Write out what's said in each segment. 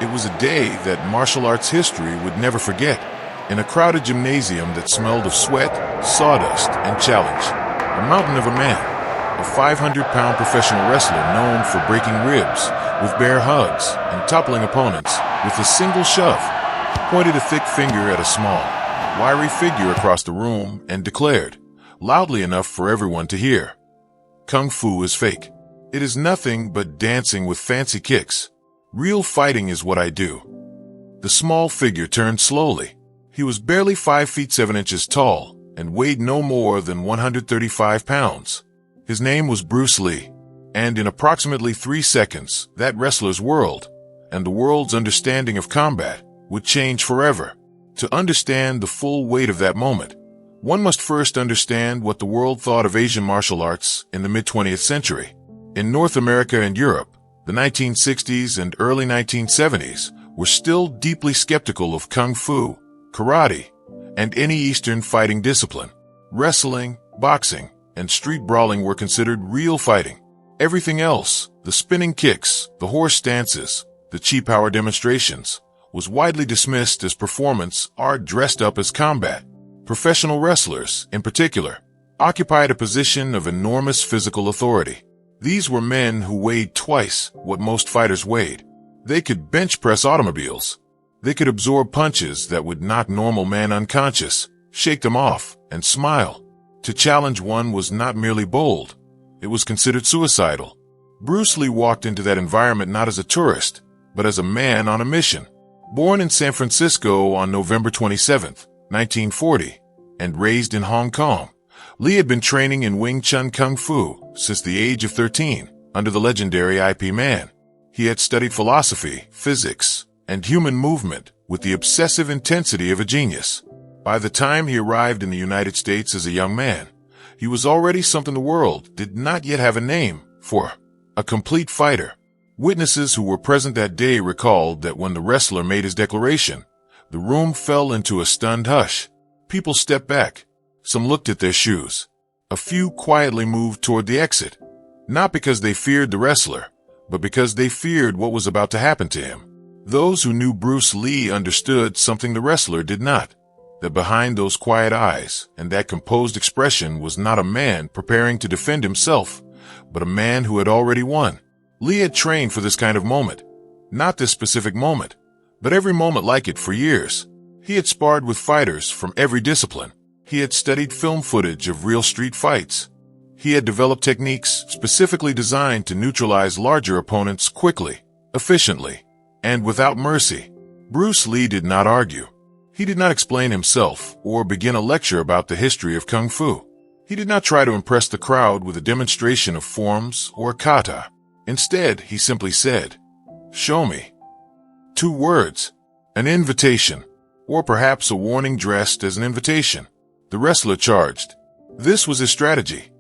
It was a day that martial arts history would never forget. In a crowded gymnasium that smelled of sweat, sawdust, and challenge, a mountain of a man, a 500-pound professional wrestler known for breaking ribs with bare hugs and toppling opponents with a single shove, pointed a thick finger at a small, wiry figure across the room and declared, loudly enough for everyone to hear, "Kung Fu is fake. It is nothing but dancing with fancy kicks. Real fighting is what I do." The small figure turned slowly. He was barely 5 feet 7 inches tall and weighed no more than 135 pounds. His name was Bruce Lee, and in approximately 3 seconds, that wrestler's world, and the world's understanding of combat, would change forever. To understand the full weight of that moment, one must first understand what the world thought of Asian martial arts in the mid-20th century. In North America and Europe, the 1960s and early 1970s were still deeply skeptical of Kung Fu, karate, and any Eastern fighting discipline. Wrestling, boxing, and street brawling were considered real fighting. Everything else, the spinning kicks, the horse stances, the chi power demonstrations, was widely dismissed as performance art dressed up as combat. Professional wrestlers, in particular, occupied a position of enormous physical authority. These were men who weighed twice what most fighters weighed. They could bench press automobiles. They could absorb punches that would knock normal men unconscious, shake them off, and smile. To challenge one was not merely bold. It was considered suicidal. Bruce Lee walked into that environment not as a tourist, but as a man on a mission. Born in San Francisco on November 27, 1940, and raised in Hong Kong, Lee had been training in Wing Chun Kung Fu since the age of 13 under the legendary IP Man. He had studied philosophy, physics, and human movement with the obsessive intensity of a genius. By the time he arrived in the United States as a young man, he was already something the world did not yet have a name for: a complete fighter. Witnesses who were present that day recalled that when the wrestler made his declaration, the room fell into a stunned hush. People stepped back. Some looked at their shoes. A few quietly moved toward the exit, not because they feared the wrestler, but because they feared what was about to happen to him. Those who knew Bruce Lee understood something the wrestler did not, that behind those quiet eyes and that composed expression was not a man preparing to defend himself, but a man who had already won. Lee had trained for this kind of moment, not this specific moment, but every moment like it for years. He had sparred with fighters from every discipline. He had studied film footage of real street fights. He had developed techniques specifically designed to neutralize larger opponents quickly, efficiently, and without mercy. Bruce Lee did not argue. He did not explain himself or begin a lecture about the history of Kung Fu. He did not try to impress the crowd with a demonstration of forms or kata. Instead, he simply said, "Show me." 2 words, an invitation, or perhaps a warning dressed as an invitation. The wrestler charged. This was his strategy.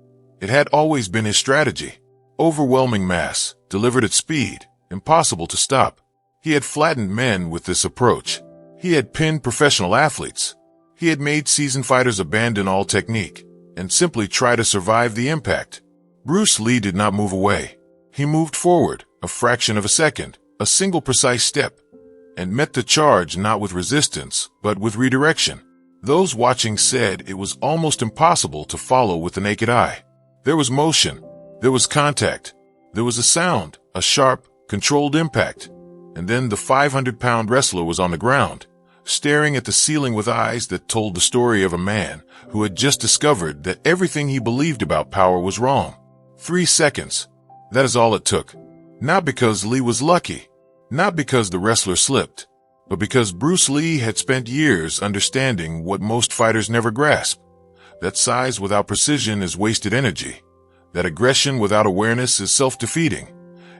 It had always been his strategy. Overwhelming mass, delivered at speed, impossible to stop. He had flattened men with this approach. He had pinned professional athletes. He had made seasoned fighters abandon all technique and simply try to survive the impact. Bruce Lee did not move away. He moved forward, a fraction of a second, a single precise step, and met the charge not with resistance, but with redirection. Those watching said it was almost impossible to follow with the naked eye. There was motion. There was contact. There was a sound, a sharp, controlled impact. And then the 500-pound wrestler was on the ground, staring at the ceiling with eyes that told the story of a man who had just discovered that everything he believed about power was wrong. 3 seconds. That is all it took. Not because Lee was lucky, not because the wrestler slipped, but because Bruce Lee had spent years understanding what most fighters never grasp: that size without precision is wasted energy, that aggression without awareness is self-defeating,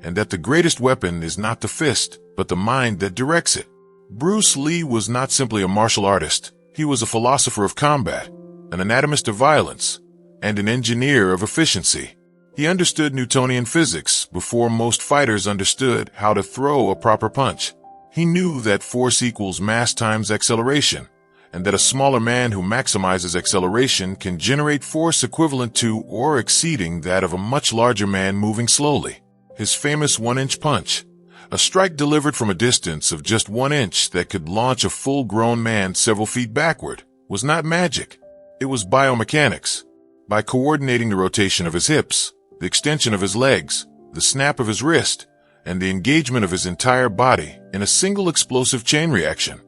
and that the greatest weapon is not the fist, but the mind that directs it. Bruce Lee was not simply a martial artist. He was a philosopher of combat, an anatomist of violence, and an engineer of efficiency. He understood Newtonian physics before most fighters understood how to throw a proper punch. He knew that force equals mass times acceleration, and that a smaller man who maximizes acceleration can generate force equivalent to or exceeding that of a much larger man moving slowly. His famous 1-inch punch, A strike delivered from a distance of just 1 inch that could launch a full-grown man several feet backward was not magic. It was biomechanics. By coordinating the rotation of his hips, the extension of his legs, the snap of his wrist, and the engagement of his entire body in a single explosive chain reaction,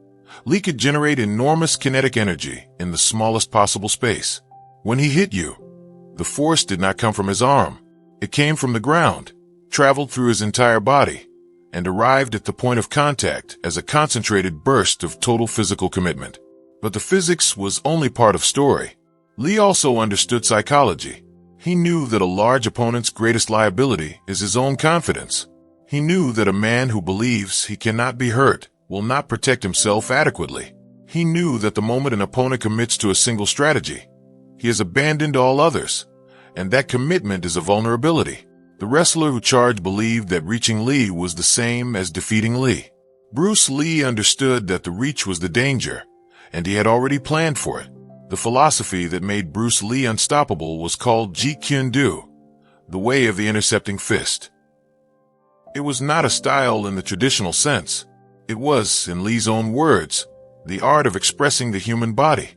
Lee could generate enormous kinetic energy in the smallest possible space. When he hit you, the force did not come from his arm. It came from the ground, traveled through his entire body, and arrived at the point of contact as a concentrated burst of total physical commitment. But the physics was only part of story. Lee also understood psychology. He knew that a large opponent's greatest liability is his own confidence. He knew that a man who believes he cannot be hurt will not protect himself adequately. He knew that the moment an opponent commits to a single strategy, he has abandoned all others, and that commitment is a vulnerability. The wrestler who charged believed that reaching Lee was the same as defeating Lee. Bruce Lee understood that the reach was the danger, and he had already planned for it. The philosophy that made Bruce Lee unstoppable was called Jeet Kune Do, the way of the intercepting fist. It was not a style in the traditional sense. It was, in Lee's own words, the art of expressing the human body.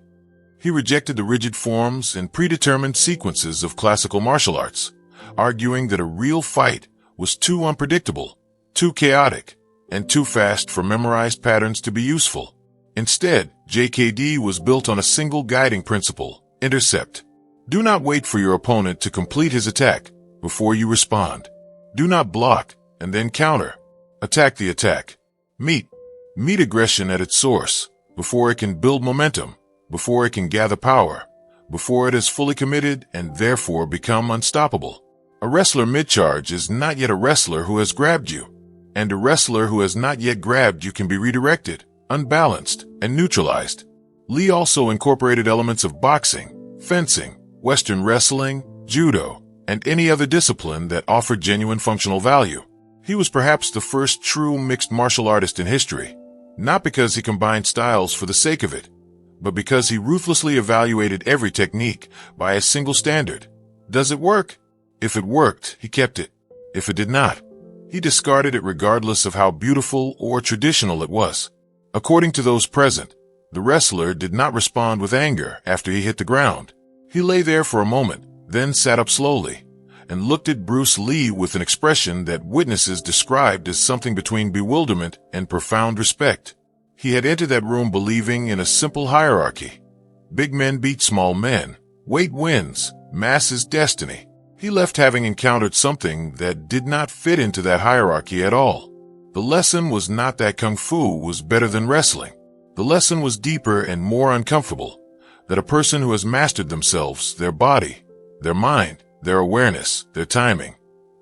He rejected the rigid forms and predetermined sequences of classical martial arts, arguing that a real fight was too unpredictable, too chaotic, and too fast for memorized patterns to be useful. Instead, JKD was built on a single guiding principle: intercept. Do not wait for your opponent to complete his attack before you respond. Do not block and then counter. Attack the attack. Meet aggression at its source, before it can build momentum, before it can gather power, before it is fully committed and therefore become unstoppable. A wrestler mid-charge is not yet a wrestler who has grabbed you, and a wrestler who has not yet grabbed you can be redirected, unbalanced, and neutralized. Lee also incorporated elements of boxing, fencing, Western wrestling, judo, and any other discipline that offered genuine functional value. He was perhaps the first true mixed martial artist in history, not because he combined styles for the sake of it, but because he ruthlessly evaluated every technique by a single standard. Does it work? If it worked, he kept it. If it did not, he discarded it regardless of how beautiful or traditional it was. According to those present, the wrestler did not respond with anger after he hit the ground. He lay there for a moment, then sat up slowly, and looked at Bruce Lee with an expression that witnesses described as something between bewilderment and profound respect. He had entered that room believing in a simple hierarchy. Big men beat small men. Weight wins. Mass is destiny. He left having encountered something that did not fit into that hierarchy at all. The lesson was not that Kung Fu was better than wrestling. The lesson was deeper and more uncomfortable, that a person who has mastered themselves, their body, their mind, their awareness, their timing,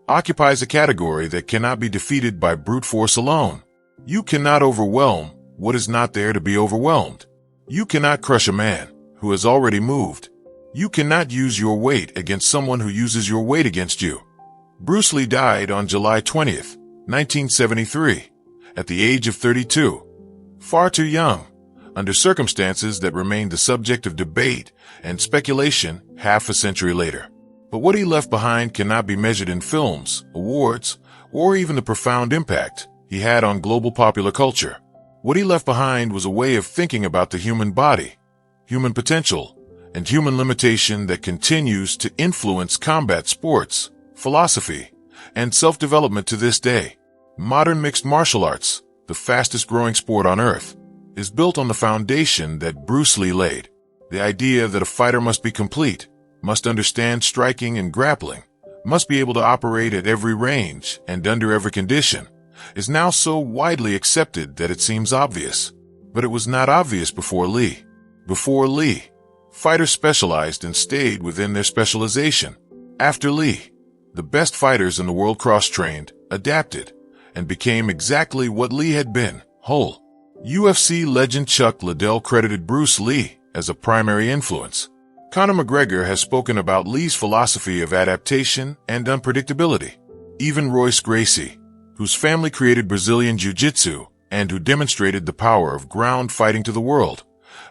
occupies a category that cannot be defeated by brute force alone. You cannot overwhelm what is not there to be overwhelmed. You cannot crush a man who has already moved. You cannot use your weight against someone who uses your weight against you. Bruce Lee died on July 20th, 1973, at the age of 32. Far too young, under circumstances that remained the subject of debate and speculation half a century later. But what he left behind cannot be measured in films, awards, or even the profound impact he had on global popular culture. What he left behind was a way of thinking about the human body, human potential, and human limitation that continues to influence combat sports, philosophy, and self-development to this day. Modern mixed martial arts, the fastest growing sport on earth, is built on the foundation that Bruce Lee laid. The idea that a fighter must be complete, must understand striking and grappling, must be able to operate at every range and under every condition, is now so widely accepted that it seems obvious. But it was not obvious before Lee. Before Lee, fighters specialized and stayed within their specialization. After Lee, the best fighters in the world cross-trained, adapted, and became exactly what Lee had been, whole. UFC legend Chuck Liddell credited Bruce Lee as a primary influence. Conor McGregor has spoken about Lee's philosophy of adaptation and unpredictability. Even Royce Gracie, whose family created Brazilian Jiu-Jitsu and who demonstrated the power of ground fighting to the world,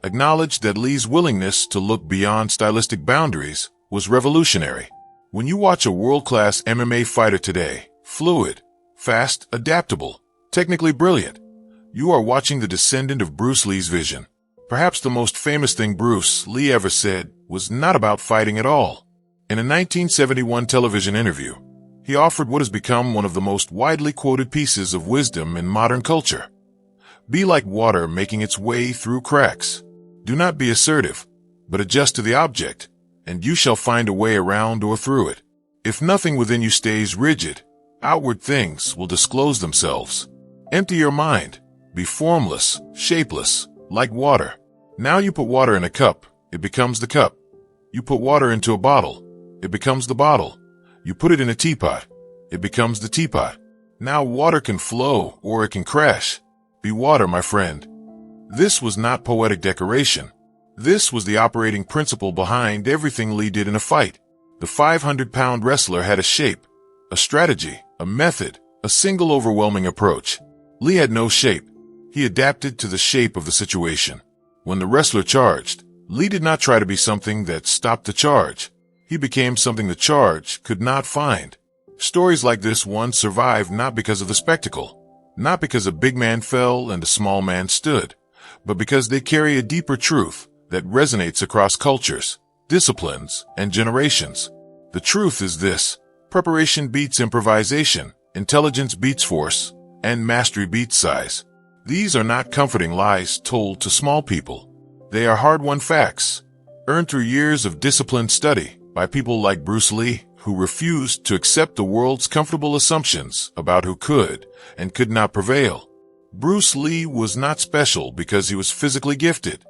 acknowledged that Lee's willingness to look beyond stylistic boundaries was revolutionary. When you watch a world-class MMA fighter today, fluid, fast, adaptable, technically brilliant. You are watching the descendant of Bruce Lee's vision. Perhaps the most famous thing Bruce Lee ever said was not about fighting at all. In a 1971 television interview, he offered what has become one of the most widely quoted pieces of wisdom in modern culture. Be like water making its way through cracks. Do not be assertive, but adjust to the object, and you shall find a way around or through it. If nothing within you stays rigid, outward things will disclose themselves. Empty your mind. Be formless, shapeless, like water. Now you put water in a cup, it becomes the cup. You put water into a bottle, it becomes the bottle. You put it in a teapot, it becomes the teapot. Now water can flow or it can crash. Be water, my friend. This was not poetic decoration. This was the operating principle behind everything Lee did in a fight. The 500-pound wrestler had a shape, a strategy, a method, a single overwhelming approach. Lee had no shape. He adapted to the shape of the situation. When the wrestler charged, Lee did not try to be something that stopped the charge. He became something the charge could not find. Stories like this one survive not because of the spectacle, not because a big man fell and a small man stood, but because they carry a deeper truth that resonates across cultures, disciplines, and generations. The truth is this: preparation beats improvisation, intelligence beats force, and mastery beats size. These are not comforting lies told to small people. They are hard-won facts, earned through years of disciplined study by people like Bruce Lee, who refused to accept the world's comfortable assumptions about who could and could not prevail. Bruce Lee was not special because he was physically gifted,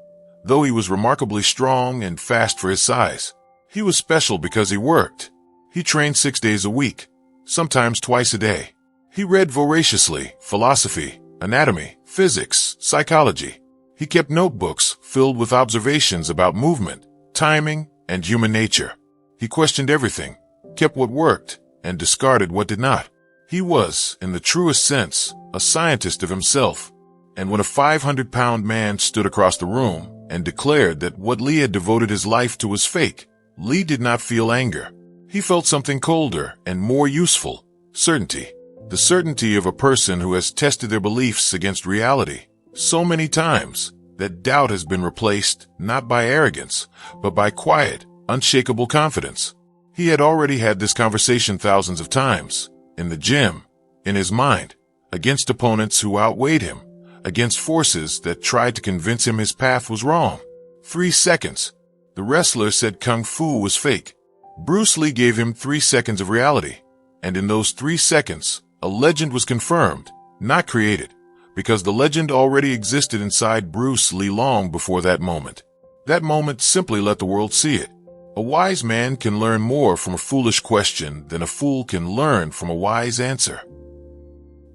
though he was remarkably strong and fast for his size. He was special because he worked. He trained 6 days a week, sometimes twice a day. He read voraciously, philosophy, anatomy, physics, psychology. He kept notebooks filled with observations about movement, timing, and human nature. He questioned everything, kept what worked, and discarded what did not. He was, in the truest sense, a scientist of himself. And when a 500-pound man stood across the room and declared that what Lee had devoted his life to was fake, Lee did not feel anger. He felt something colder and more useful: certainty. The certainty of a person who has tested their beliefs against reality so many times that doubt has been replaced not by arrogance, but by quiet, unshakable confidence. He had already had this conversation thousands of times, in the gym, in his mind, against opponents who outweighed him, against forces that tried to convince him his path was wrong. 3 seconds. The wrestler said Kung Fu was fake. Bruce Lee gave him 3 seconds of reality, and in those 3 seconds, a legend was confirmed, not created, because the legend already existed inside Bruce Lee long before that moment. That moment simply let the world see it. A wise man can learn more from a foolish question than a fool can learn from a wise answer.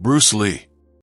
Bruce Lee.